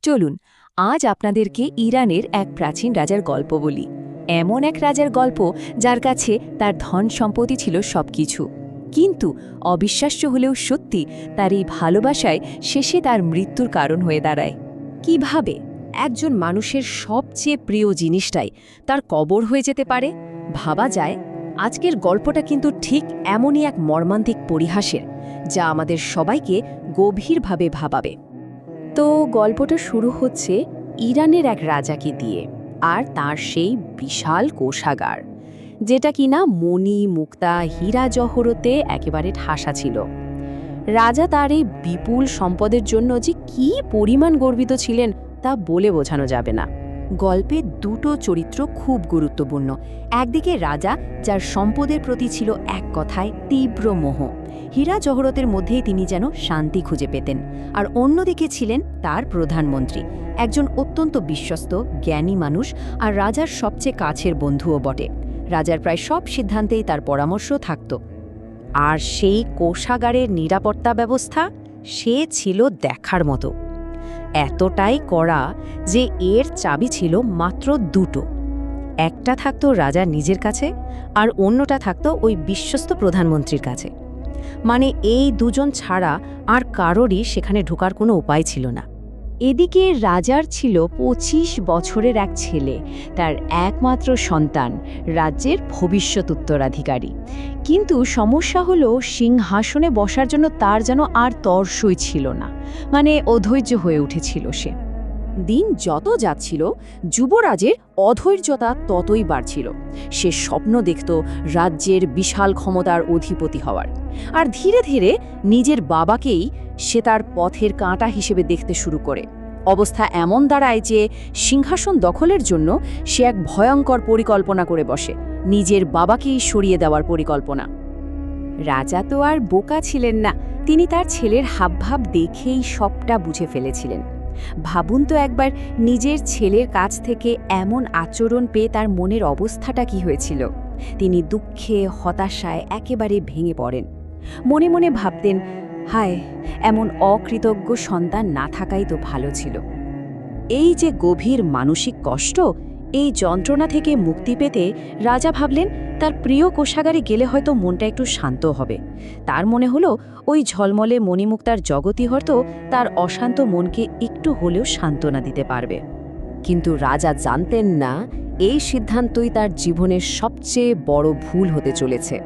চলুন আজ আপনাদেরকে ইরানের এক প্রাচীন রাজার গল্প বলি। এমন এক রাজার গল্প যার কাছে তার ধন সম্পত্তি ছিল সবকিছু, কিন্তু অবিশ্বাস্য হলেও সত্যি তার এই ভালোবাসায় শেষে তার মৃত্যুর কারণ হয়ে দাঁড়ায়। কিভাবে একজন মানুষের সবচেয়ে প্রিয় জিনিসটাই তার কবর হয়ে যেতে পারে ভাবা যায়। আজকের গল্পটা কিন্তু ঠিক এমনই এক মর্মান্তিক পরিহাসের, যা আমাদের সবাইকে গভীরভাবে ভাবাবে। তো গল্পটা শুরু হচ্ছে ইরানের এক রাজাকে দিয়ে, আর তার সেই বিশাল কোষাগার, যেটা কিনা মণি মুক্তা হীরা জহরতে একেবারে ঠাসা ছিল। রাজা তার এই বিপুল সম্পদের জন্য যে কী পরিমাণ গর্বিত ছিলেন তা বলে বোঝানো যাবে না। গল্পে দুটো চরিত্র খুব গুরুত্বপূর্ণ। একদিকে রাজা, যার সম্পদের প্রতি ছিল এক কথায় তীব্র মোহ, হীরা জহরতের মধ্যেই তিনি যেন শান্তি খুঁজে পেতেন। আর অন্যদিকে ছিলেন তার প্রধানমন্ত্রী, একজন অত্যন্ত বিশ্বস্ত জ্ঞানী মানুষ আর রাজার সবচেয়ে কাছের বন্ধুও বটে। রাজার প্রায় সব সিদ্ধান্তেই তার পরামর্শ থাকত। আর সেই কোষাগারের নিরাপত্তা ব্যবস্থা, সে ছিল দেখার মতো। এতটাই কড়া যে এর চাবি ছিল মাত্র দুটো। একটা থাকতো রাজার নিজের কাছে, আর অন্যটা থাকতো ওই বিশ্বস্ত প্রধানমন্ত্রীর কাছে। মানে এই দুজন ছাড়া আর কারোরই সেখানে ঢোকার কোনো উপায় ছিল না। এদিকে রাজার ছিল ২৫ বছরের এক ছেলে, তার একমাত্র সন্তান, রাজ্যের ভবিষ্যৎ উত্তরাধিকারী। কিন্তু সমস্যা হলো, সিংহাসনে বসার জন্য তার যেন আর তর্সই ছিল না। মানে অধৈর্য হয়ে উঠেছিল সে। দিন যত যাচ্ছিল, যুবরাজের অধৈর্যতা ততই বাড়ছিল। সে স্বপ্ন দেখত রাজ্যের বিশাল ক্ষমতার অধিপতি হওয়ার, আর ধীরে ধীরে নিজের বাবাকেই সে তার পথের কাঁটা হিসেবে দেখতে শুরু করে। অবস্থা এমন দাঁড়ায় যে সিংহাসন দখলের জন্য সে এক ভয়ঙ্কর পরিকল্পনা করে বসে, নিজের বাবাকেই সরিয়ে দেওয়ার পরিকল্পনা। রাজা তো আর বোকা ছিলেন না, তিনি তার ছেলের হাবভাব দেখেই সবটা বুঝে ফেলেছিলেন। ভাবুন তো একবার, নিজের ছেলের কাছ থেকে এমন আচরণ পেয়ে তার মনের অবস্থাটা কি হয়েছিল। তিনি দুঃখে হতাশায় একেবারে ভেঙে পড়েন। মনে মনে ভাবতেন, হায়, এমন অকৃতজ্ঞ সন্তান না থাকাই তো ভালো ছিল। এই যে গভীর মানসিক কষ্ট, এই যন্ত্রণা থেকে মুক্তি পেতে রাজা ভাবলেন তার প্রিয় কোষাগারে গেলে হয়তো মনটা একটু শান্ত হবে। তার মনে হলো ওই ঝলমলে মণিমুক্তার জগতই হয়তো তার অশান্ত মনকে একটু হলেও সান্ত্বনা দিতে পারবে। কিন্তু রাজা জানতেন না, এই সিদ্ধান্তই তার জীবনের সবচেয়ে বড় ভুল হতে চলেছে।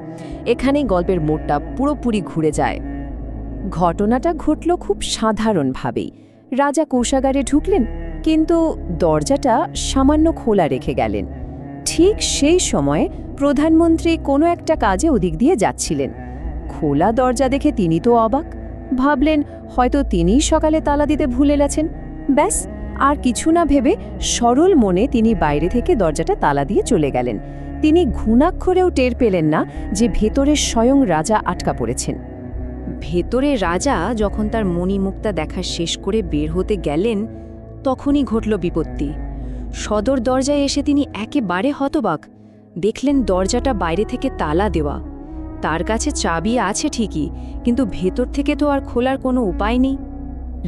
এখানেই গল্পের মোড়টা পুরোপুরি ঘুরে যায়। ঘটনাটা ঘটল খুব সাধারণভাবেই। রাজা কোষাগারে ঢুকলেন, কিন্তু দরজাটা সামান্য খোলা রেখে গেলেন। ঠিক সেই সময়ে প্রধানমন্ত্রী কোনো একটা কাজে ওদিক দিয়ে যাচ্ছিলেন। খোলা দরজা দেখে তিনি তো অবাক, ভাবলেন হয়তো তিনিই সকালে তালা দিতে ভুলে গেছেন। ব্যাস, আর কিছু না ভেবে সরল মনে তিনি বাইরে থেকে দরজাটা তালা দিয়ে চলে গেলেন। তিনি ঘুণাক্ষরেও টের পেলেন না যে ভেতরে স্বয়ং রাজা আটকা পড়েছেন। ভেতরে রাজা যখন তার মণিমুক্তা দেখা শেষ করে বের হতে গেলেন, তখনই ঘটল বিপত্তি। সদর দরজায় এসে তিনি একেবারে হতবাক। দেখলেন দরজাটা বাইরে থেকে তালা দেওয়া। তার কাছে চাবি আছে ঠিকই, কিন্তু ভেতর থেকে তো আর খোলার কোনো উপায় নেই।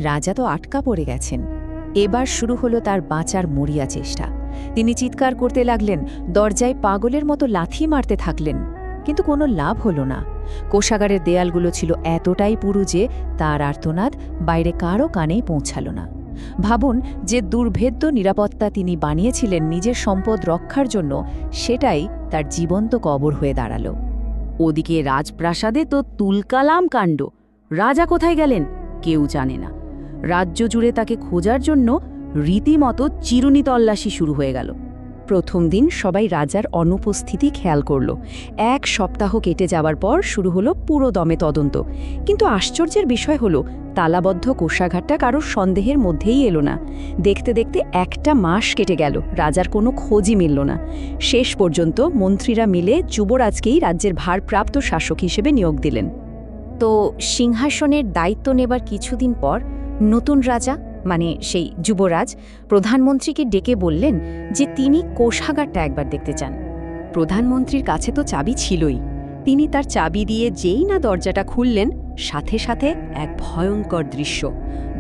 রাজা তো আটকা পড়ে গেছেন। এবার শুরু হলো তার বাঁচার মরিয়া চেষ্টা। তিনি চিৎকার করতে লাগলেন, দরজায় পাগলের মতো লাথি মারতে থাকলেন, কিন্তু কোনো লাভ হলো না। কোষাগারের দেয়ালগুলো ছিল এতটাই পুরু যে তার আর্তনাদ বাইরে কারও কানেই পৌঁছাল না। ভাবুন, যে দুর্ভেদ্য নিরাপত্তা তিনি বানিয়েছিলেন নিজের সম্পদ রক্ষার জন্য, সেটাই তার জীবন্ত কবর হয়ে দাঁড়াল। ওদিকে রাজপ্রাসাদে তো তুলকালাম কাণ্ড। রাজা কোথায় গেলেন কেউ জানে না। রাজ্য জুড়ে তাকে খোঁজার জন্য রীতিমতো চিরুনি তল্লাশি শুরু হয়ে গেল। প্রথম দিন সবাই রাজার অনুপস্থিতি খেয়াল করল। এক সপ্তাহ কেটে যাওয়ার পর শুরু হলো পুরো দমে তদন্ত। কিন্তু আশ্চর্যের বিষয় হলো, তালাবদ্ধ কোষাগারটা কারোর সন্দেহের মধ্যেই এলো না। দেখতে দেখতে একটা মাস কেটে গেল, রাজার কোনো খোঁজই মিলল না। শেষ পর্যন্ত মন্ত্রীরা মিলে যুবরাজকেই রাজ্যের ভারপ্রাপ্ত শাসক হিসেবে নিয়োগ দিলেন। তো সিংহাসনের দায়িত্ব নেবার কিছুদিন পর নতুন রাজা, মানে সেই যুবরাজ, প্রধানমন্ত্রীকে ডেকে বললেন যে তিনি কোষাগারটা একবার দেখতে চান। প্রধানমন্ত্রীর কাছে তো চাবি ছিলই, তিনি তার চাবি দিয়ে যেই না দরজাটা খুললেন, সাথে সাথে এক ভয়ঙ্কর দৃশ্য।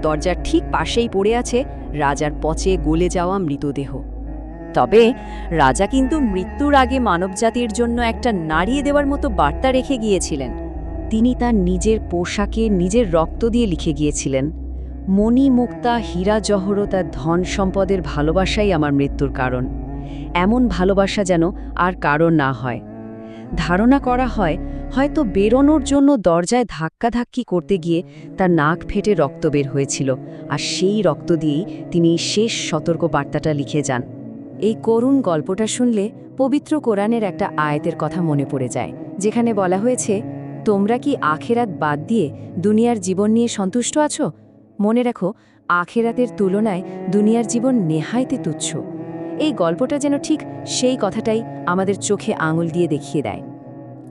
দরজার ঠিক পাশেই পড়ে আছে রাজার পচে গলে যাওয়া মৃতদেহ। তবে রাজা কিন্তু মৃত্যুর আগে মানবজাতির জন্য একটা নাড়িয়ে দেওয়ার মতো বার্তা রেখে গিয়েছিলেন। তিনি তার নিজের পোশাকে নিজের রক্ত দিয়ে লিখে গিয়েছিলেন, মণি মুক্তা হীরা জহরতার ধন সম্পদের ভালোবাসাই আমার মৃত্যুর কারণ। এমন ভালোবাসা যেন আর কারণ না হয়। ধারণা করা হয় হয়তো বেরোনোর জন্য দরজায় ধাক্কাধাক্কি করতে গিয়ে তার নাক ফেটে রক্ত বের হয়েছিল, আর সেই রক্ত দিয়েই তিনি শেষ সতর্ক বার্তাটা লিখে যান। এই করুণ গল্পটা শুনলে পবিত্র কোরআনের একটা আয়াতের কথা মনে পড়ে যায়, যেখানে বলা হয়েছে, তোমরা কি আখেরাত বাদ দিয়ে দুনিয়ার জীবন নিয়ে সন্তুষ্ট আছো? মনে রাখো, আখেরাতের তুলনায় দুনিয়ার জীবন নেহায়তে তুচ্ছ। এই গল্পটা যেন ঠিক সেই কথাটাই আমাদের চোখে আঙুল দিয়ে দেখিয়ে দেয়।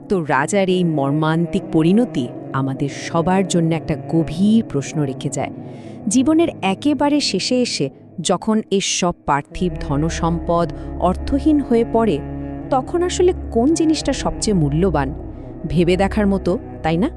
তো রাজার এই মর্মান্তিক পরিণতি আমাদের সবার জন্য একটা গভীর প্রশ্ন রেখে যায়। জীবনের একেবারে শেষে এসে যখন এই সব পার্থিব ধনসম্পদ অর্থহীন হয়ে পড়ে, তখন আসলে কোন জিনিসটা সবচেয়ে মূল্যবান ভেবে দেখার মতো, তাই না?